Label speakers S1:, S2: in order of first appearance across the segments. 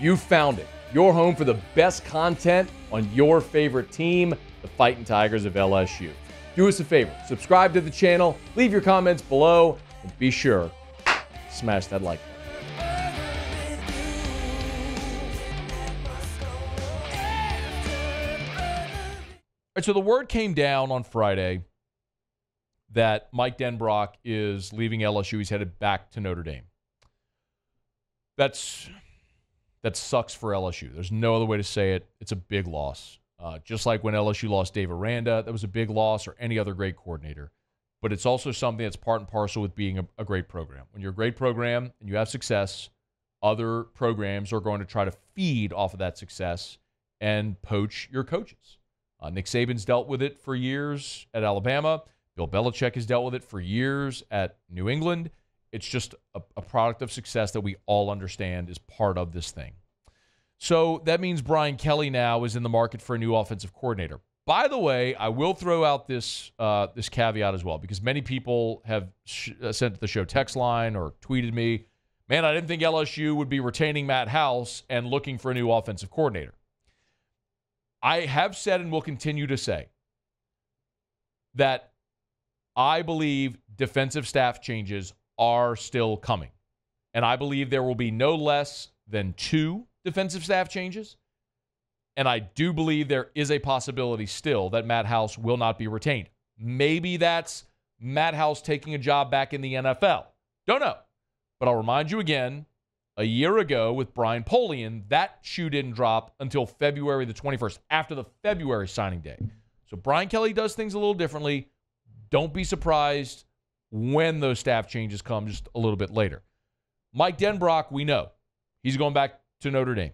S1: You found it. Your home for the best content on your favorite team, the Fighting Tigers of LSU. Do us a favor, subscribe to the channel, leave your comments below, and be sure to smash that like button.
S2: All right, so the word came down on Friday that Mike Denbrock is leaving LSU. He's headed back to Notre Dame. That sucks for LSU. There's no other way to say it. It's a big loss. Just like when LSU lost Dave Aranda, that was a big loss, or any other great coordinator. But it's also something that's part and parcel with being a great program. When you're a great program and you have success, other programs are going to try to feed off of that success and poach your coaches. Nick Saban's dealt with it for years at Alabama. Bill Belichick has dealt with it for years at New England. It's just a product of success that we all understand is part of this thing. So that means Brian Kelly now is in the market for a new offensive coordinator. By the way, I will throw out this caveat as well, because many people have sent the show text line or tweeted me, man, I didn't think LSU would be retaining Matt House and looking for a new offensive coordinator. I have said and will continue to say that I believe defensive staff changes are still coming. And I believe there will be no less than 2 defensive staff changes. And I do believe there is a possibility still that Matt House will not be retained. Maybe that's Matt House taking a job back in the NFL. Don't know. But I'll remind you again, a year ago with Brian Polian, that shoe didn't drop until February the 21st, after the February signing day. So Brian Kelly does things a little differently. Don't be surprised when those staff changes come just a little bit later. Mike Denbrock, we know. He's going back to Notre Dame.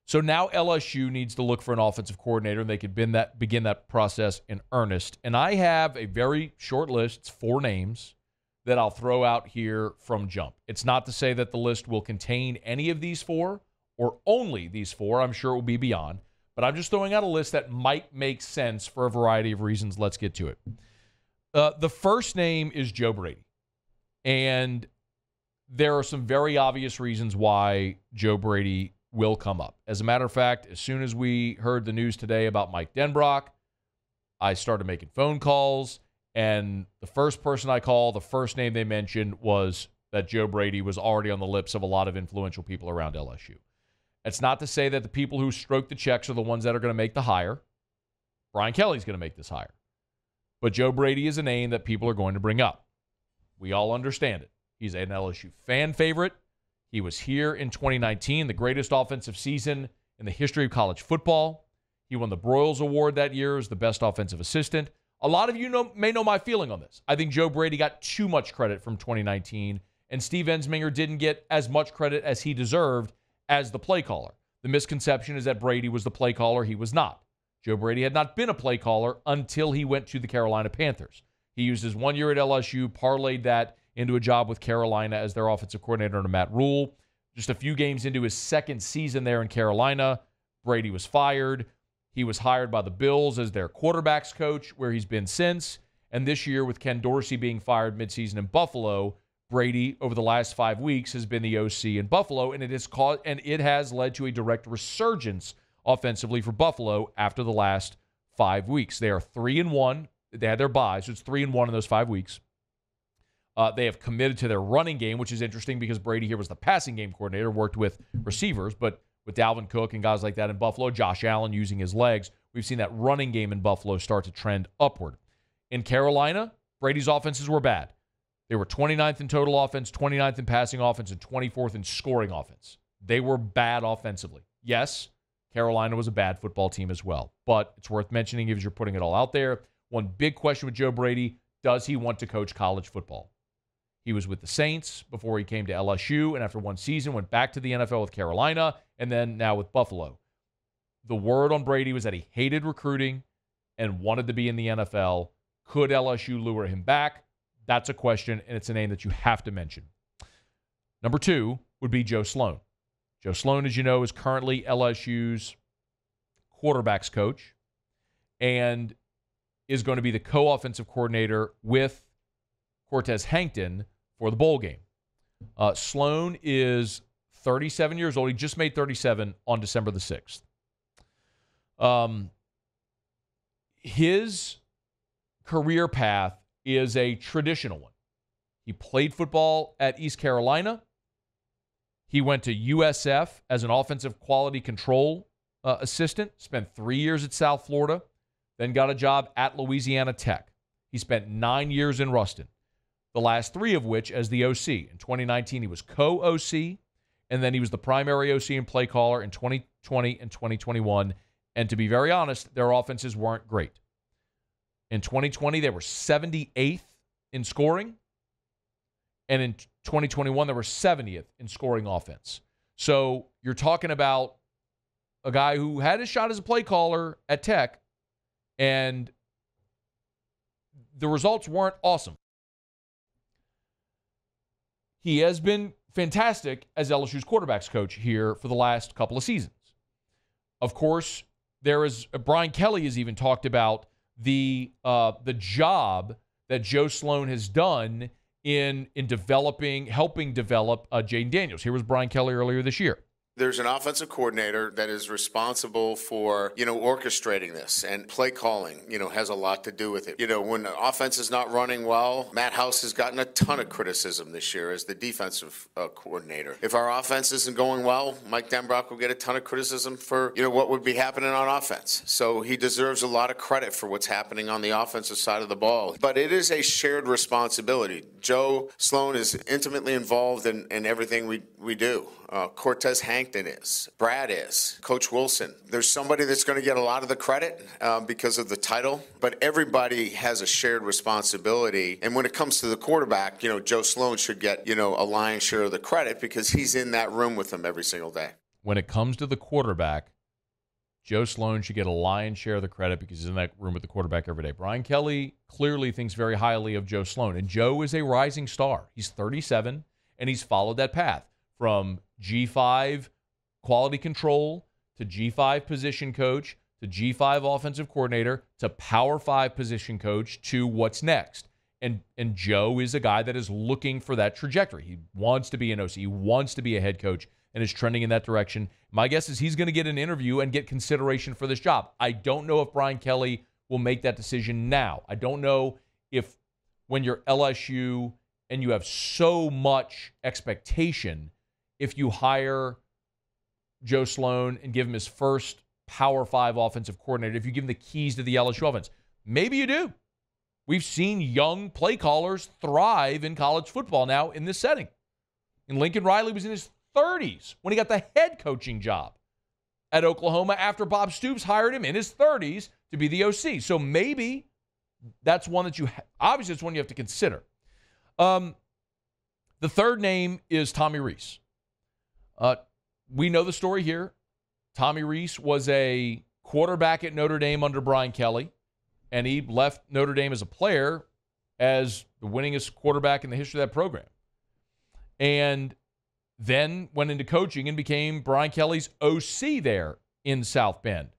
S2: So now LSU needs to look for an offensive coordinator, and they can begin that process in earnest. And I have a very short list. It's 4 names that I'll throw out here from jump. It's not to say that the list will contain any of these 4 or only these 4. I'm sure it will be beyond. But I'm just throwing out a list that might make sense for a variety of reasons. Let's get to it. The first name is Joe Brady. And there are some very obvious reasons why Joe Brady will come up. As a matter of fact, as soon as we heard the news today about Mike Denbrock, I started making phone calls, and the first person I called, the first name they mentioned was that Joe Brady was already on the lips of a lot of influential people around LSU. It's not to say that the people who stroke the checks are the ones that are going to make the hire. Brian Kelly's going to make this hire. But Joe Brady is a name that people are going to bring up. We all understand it. He's an LSU fan favorite. He was here in 2019, the greatest offensive season in the history of college football. He won the Broyles Award that year as the best offensive assistant. A lot of you may know my feeling on this. I think Joe Brady got too much credit from 2019, and Steve Ensminger didn't get as much credit as he deserved as the play caller. The misconception is that Brady was the play caller. He was not. Joe Brady had not been a play caller until he went to the Carolina Panthers. He used his 1 year at LSU, parlayed that into a job with Carolina as their offensive coordinator under Matt Rule. Just a few games into his second season there in Carolina, Brady was fired. He was hired by the Bills as their quarterbacks coach, where he's been since. And this year, with Ken Dorsey being fired midseason in Buffalo, Brady, over the last 5 weeks, has been the OC in Buffalo, and it has led to a direct resurgence offensively for Buffalo after the last 5 weeks. They are 3-1. They had their bye, so it's 3-1 in those 5 weeks. They have committed to their running game, which is interesting because Brady here was the passing game coordinator, worked with receivers, but with Dalvin Cook and guys like that in Buffalo, Josh Allen using his legs, we've seen that running game in Buffalo start to trend upward. In Carolina, Brady's offenses were bad. They were 29th in total offense, 29th in passing offense, and 24th in scoring offense. They were bad offensively. Yes, Carolina was a bad football team as well, but it's worth mentioning if you're putting it all out there. One big question with Joe Brady, does he want to coach college football? He was with the Saints before he came to LSU, and after one season went back to the NFL with Carolina, and then now with Buffalo. The word on Brady was that he hated recruiting and wanted to be in the NFL. Could LSU lure him back? That's a question, and it's a name that you have to mention. Number 2 would be Joe Sloan. Joe Sloan, as you know, is currently LSU's quarterbacks coach and is going to be the co-offensive coordinator with Cortez Hankton for the bowl game. Sloan is 37 years old. He just made 37 on December the 6th. His career path is a traditional one. He played football at East Carolina. He went to USF as an offensive quality control assistant, spent 3 years at South Florida, then got a job at Louisiana Tech. He spent 9 years in Ruston, the last 3 of which as the OC. In 2019, he was co-OC, and then he was the primary OC and play caller in 2020 and 2021. And to be very honest, their offenses weren't great. In 2020, they were 78th in scoring. And in 2021, they were 70th in scoring offense. So you're talking about a guy who had his shot as a play caller at Tech, and the results weren't awesome. He has been fantastic as LSU's quarterbacks coach here for the last couple of seasons. Of course, there is Brian Kelly has even talked about the job that Joe Sloan has done in helping develop Jayden Daniels. Here was Brian Kelly earlier this year.
S3: There's an offensive coordinator that is responsible for, orchestrating this, and play calling, has a lot to do with it. When the offense is not running well, Matt House has gotten a ton of criticism this year as the defensive coordinator. If our offense isn't going well, Mike Denbrock will get a ton of criticism for, what would be happening on offense. So he deserves a lot of credit for what's happening on the offensive side of the ball. But it is a shared responsibility. Joe Sloan is intimately involved in everything we do. Cortez Hankton is. Brad is. Coach Wilson. There's somebody that's going to get a lot of the credit because of the title, but everybody has a shared responsibility. And when it comes to the quarterback, Joe Sloan should get, a lion's share of the credit because he's in that room with them every single day.
S2: When it comes to the quarterback, Joe Sloan should get a lion's share of the credit because he's in that room with the quarterback every day. Brian Kelly clearly thinks very highly of Joe Sloan, and Joe is a rising star. He's 37, and he's followed that path from G5 quality control to G5 position coach to G5 offensive coordinator to Power 5 position coach to what's next. And Joe is a guy that is looking for that trajectory. He wants to be an OC. He wants to be a head coach and is trending in that direction. My guess is he's going to get an interview and get consideration for this job. I don't know if Brian Kelly will make that decision now. I don't know if when you're LSU and you have so much expectation, if you hire Joe Sloan and give him his first Power 5 offensive coordinator, if you give him the keys to the LSU offense, maybe you do. We've seen young play callers thrive in college football now in this setting. And Lincoln Riley was in his 30s when he got the head coaching job at Oklahoma after Bob Stoops hired him in his 30s to be the OC. So maybe that's one that obviously it's one you have to consider. The third name is Tommy Rees. We know the story here. Tommy Rees was a quarterback at Notre Dame under Brian Kelly, and he left Notre Dame as a player as the winningest quarterback in the history of that program. And then went into coaching and became Brian Kelly's OC there in South Bend.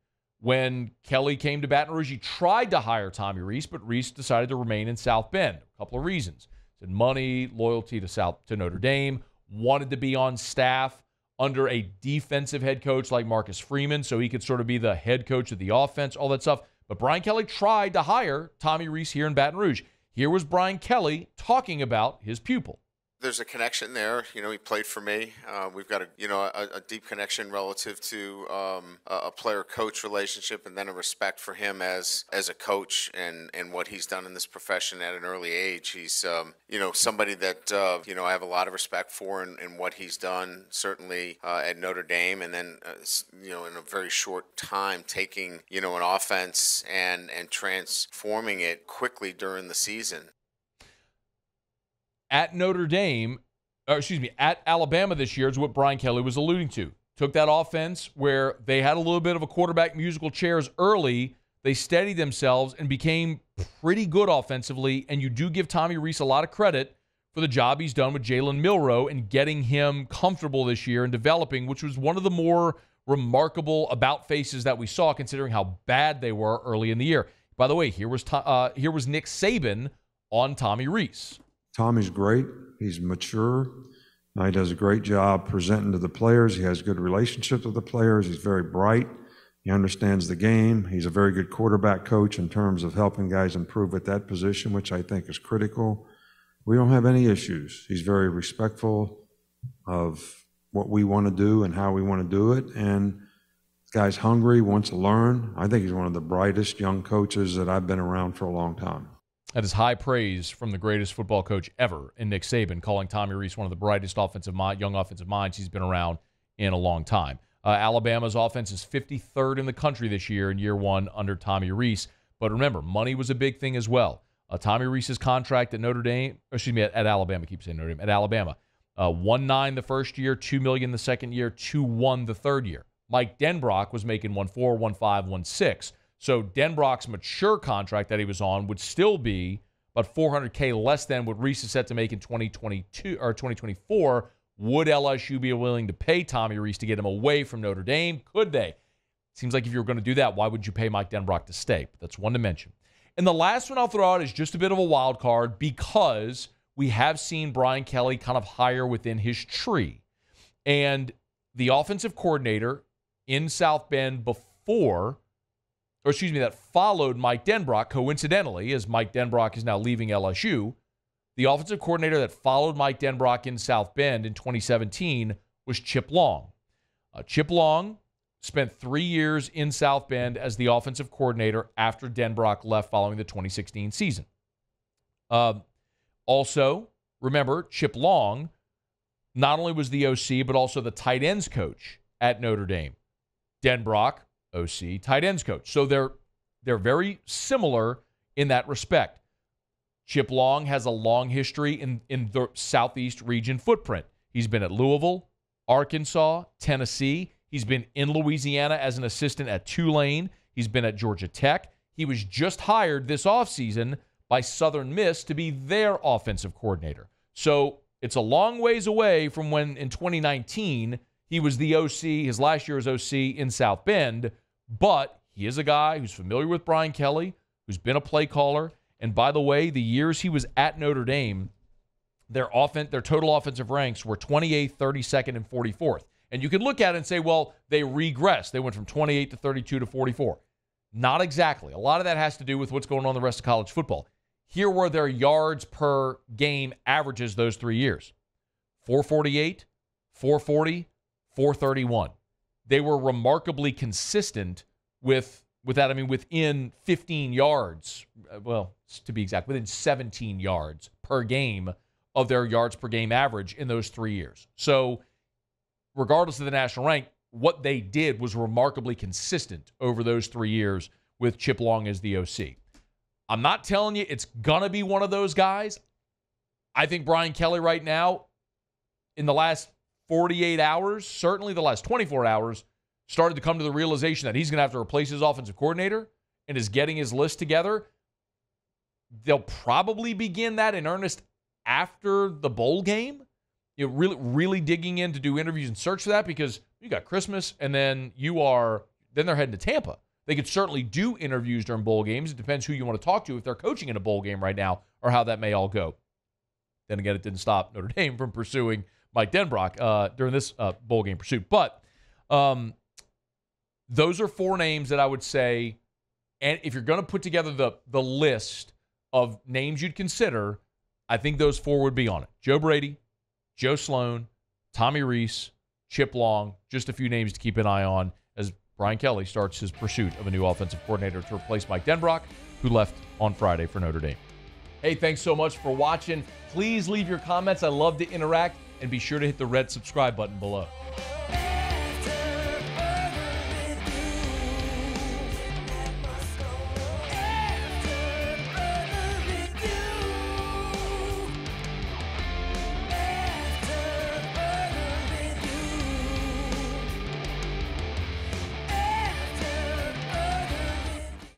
S2: When Kelly came to Baton Rouge, he tried to hire Tommy Rees, but Rees decided to remain in South Bend. A couple of reasons. Said money, loyalty to Notre Dame, wanted to be on staff under a defensive head coach like Marcus Freeman so he could sort of be the head coach of the offense, all that stuff. But Brian Kelly tried to hire Tommy Rees here in Baton Rouge. Here was Brian Kelly talking about his pupil.
S3: There's a connection there. He played for me. We've got a deep connection relative to a player-coach relationship, and then a respect for him as a coach and what he's done in this profession at an early age. He's somebody that I have a lot of respect for in what he's done, certainly at Notre Dame, and then in a very short time taking an offense and transforming it quickly during the season.
S2: At at Alabama this year is what Brian Kelly was alluding to. Took that offense where they had a little bit of a quarterback musical chairs early. They steadied themselves and became pretty good offensively. And you do give Tommy Rees a lot of credit for the job he's done with Jalen Milroe and getting him comfortable this year and developing, which was one of the more remarkable about faces that we saw considering how bad they were early in the year. By the way, here was Nick Saban on Tommy Rees.
S4: Tommy's great. He's mature. He does a great job presenting to the players. He has good relationships with the players. He's very bright. He understands the game. He's a very good quarterback coach in terms of helping guys improve at that position, which I think is critical. We don't have any issues. He's very respectful of what we want to do and how we want to do it. And the guy's hungry, wants to learn. I think he's one of the brightest young coaches that I've been around for a long time.
S2: That is high praise from the greatest football coach ever in Nick Saban, calling Tommy Rees one of the brightest young offensive minds he's been around in a long time. Alabama's offense is 53rd in the country this year in year one under Tommy Rees. But remember, money was a big thing as well. Tommy Rees's contract at at Alabama, I keep saying Notre Dame, at Alabama, $1.9 the first year, $2 million the second year, $2.1 the third year. Mike Denbrock was making $1.4, $1.5, $1.6. So Denbrock's mature contract that he was on would still be about $400K less than what Rees is set to make in 2022 or 2024. Would LSU be willing to pay Tommy Rees to get him away from Notre Dame? Could they? Seems like if you were going to do that, why would you pay Mike Denbrock to stay? But that's one to mention. And the last one I'll throw out is just a bit of a wild card because we have seen Brian Kelly kind of higher within his tree. And the offensive coordinator in South Bend that followed Mike Denbrock, coincidentally, as Mike Denbrock is now leaving LSU, the offensive coordinator that followed Mike Denbrock in South Bend in 2017 was Chip Long. Chip Long spent 3 years in South Bend as the offensive coordinator after Denbrock left following the 2016 season. Also, remember, Chip Long not only was the OC, but also the tight ends coach at Notre Dame. Denbrock, OC, tight ends coach. So they're very similar in that respect. Chip Long has a long history in the Southeast region footprint. He's been at Louisville, Arkansas, Tennessee. He's been in Louisiana as an assistant at Tulane. He's been at Georgia Tech. He was just hired this offseason by Southern Miss to be their offensive coordinator. So it's a long ways away from when in 2019 he was the OC, his last year as OC in South Bend, but he is a guy who's familiar with Brian Kelly, who's been a play caller. And by the way, the years he was at Notre Dame, their total offensive ranks were 28th, 32nd, and 44th. And you can look at it and say, well, they regressed. They went from 28 to 32 to 44. Not exactly. A lot of that has to do with what's going on in the rest of college football. Here were their yards per game averages those 3 years. 448, 440, 431. They were remarkably consistent with that. I mean, within 15 yards, well, to be exact, within 17 yards per game of their yards per game average in those 3 years. So regardless of the national rank, what they did was remarkably consistent over those 3 years with Chip Long as the OC. I'm not telling you it's going to be one of those guys. I think Brian Kelly right now, in the last 48 hours, certainly the last 24 hours, started to come to the realization that he's going to have to replace his offensive coordinator and is getting his list together. They'll probably begin that in earnest after the bowl game. You're really digging in to do interviews and search for that because you got Christmas and then they're heading to Tampa. They could certainly do interviews during bowl games. It depends who you want to talk to if they're coaching in a bowl game right now or how that may all go. Then again, it didn't stop Notre Dame from pursuing Mike Denbrock during this bowl game pursuit. But those are four names that I would say, and if you're going to put together the list of names you'd consider, I think those four would be on it. Joe Brady, Joe Sloan, Tommy Rees, Chip Long, just a few names to keep an eye on as Brian Kelly starts his pursuit of a new offensive coordinator to replace Mike Denbrock, who left on Friday for Notre Dame. Hey, thanks so much for watching. Please leave your comments. I love to interact, and be sure to hit the red subscribe button below.